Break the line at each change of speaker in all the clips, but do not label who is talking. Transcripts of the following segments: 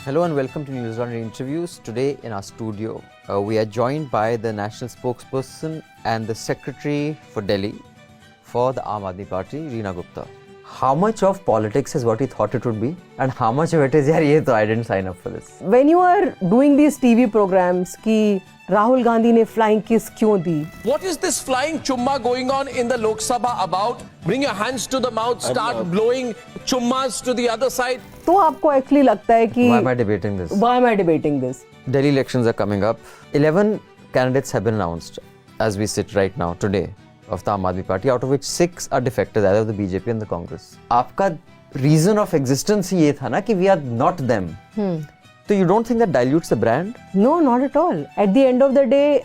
Hello and welcome to News Laundry Interviews. Today in our studio, we are joined by the national spokesperson and the secretary for Delhi for the Aam Aadmi Party, Reena Gupta. How much of politics is what you thought it would be, and how much of it is, yaar, ye to I didn't sign up for this.
When you are doing these TV programs, कि राहुल गांधी ने flying kiss क्यों दी?
What is this flying chumma going on in the Lok Sabha about? Bring your hands to the mouth, start blowing chummas to the other side.
तो आपको actually लगता है कि
Why am I debating this?
Why am I debating this?
Delhi elections are coming up. 11 candidates have been announced as we sit right now today of the Aam Aadmi Party, out of which 6 are defectors, either of the BJP and the Congress. आपका reason of existence ही ये था ना कि we are not them. So you don't think that dilutes the brand?
No, not at all. At the end of the day,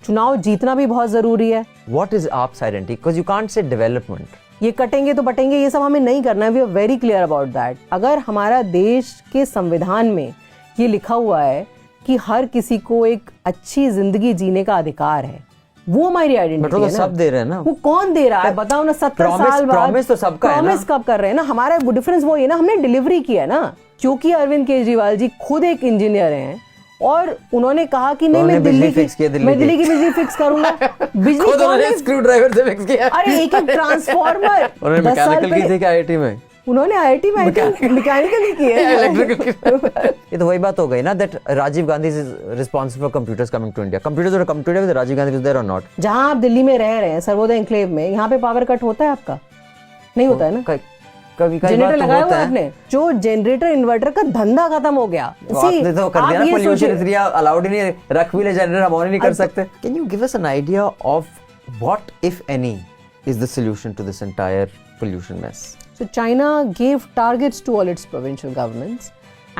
चुनाव जीतना भी बहुत जरूरी है.
What is AAP's identity? Because you can't say development.
ये कटेंगे तो बटेंगे, ये सब हमें नहीं करना है. We are very clear about that. अगर हमारा देश के संविधान में ये लिखा हुआ है कि हर किसी को एक अच्छी जिंदगी जीने का अधिकार है, वो हमारी आइडेंटिटी है ना.
सब दे रहे हैं ना.
वो कौन दे रहा है बताओ ना. 70 साल बाद
प्रॉमिस तो सबका है ना.
प्रॉमिस कब कर रहे हैं ना. हमारा डिफरेंस वो है ना, हमने डिलीवरी किया है ना. क्योंकि अरविंद केजरीवाल जी खुद एक इंजीनियर हैं और उन्होंने कहा कि नहीं, मैं दिल्ली की बिजली फिक्स करूंगा. बिजली
खुद उन्होंने स्क्रू ड्राइवर से फिक्स किया.
अरे एक ट्रांसफार्मर
उन्होंने मैकेनिकल की थी क्या आईआईटी में?
उन्होंने आईआईटी में मैकेनिकल की है.
ये तो वही बात हो गई ना, that Rajiv Gandhi is responsible for computers coming to India. Computers would have come to India whether Rajiv Gandhi was there or not.
जहां आप दिल्ली में रह रहे हैं सर्वोदय एन्क्लेव में, यहाँ पे पावर कट होता है आपका? नहीं होता है ना.
कभी
जनरेटर लगाया हुआ आपने, जो जनरेटर इन्वर्टर का धंधा खत्म हो गया.
आपने तो कर दिया ना. पोल्यूशन एरिया अलाउड ही नहीं, रख भी ले जनरेटर, हम ऑन नहीं कर सकते. Can you give us an idea of what if any is the solution to this entire pollution mess?
So China gave targets to all its provincial governments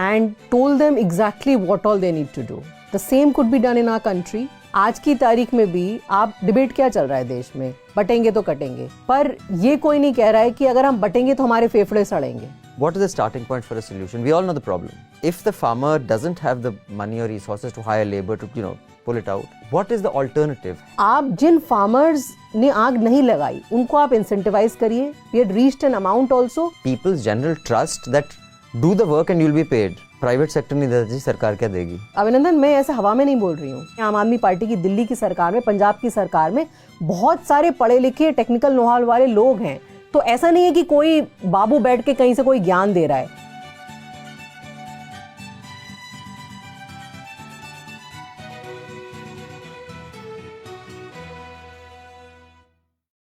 and told them exactly what all they need to do. The same could be done in our country. आज की तारीख में भी आप debate क्या चल रहा है देश में, बटेंगे तो कटेंगे, पर ये कोई नहीं कह रहा है कि अगर हम बटेंगे तो हमारे फेफड़े सड़ेंगे.
What is the starting point for a solution? We all know the problem. If the farmer doesn't have the money or resources to hire labor to, pull it out, what is the alternative?
आप जिन farmers ने आग नहीं लगाई, उनको आप incentivize करिए. We had reached an amount also.
People's general trust that do the work and you'll be paid. Private sector नहीं देता जी, सरकार क्या देगी?
अभिनंदन, मैं ऐसे हवा में नहीं बोल रही हूँ. आम आदमी पार्टी की दिल्ली की सरकार में, पंजाब की सरकार में बहुत सारे पढ़े लिखे टेक्निकल नॉलेज वाले लोग हैं. तो ऐसा नहीं है कि कोई बाबू बैठ के कहीं से कोई ज्ञान दे रहा है.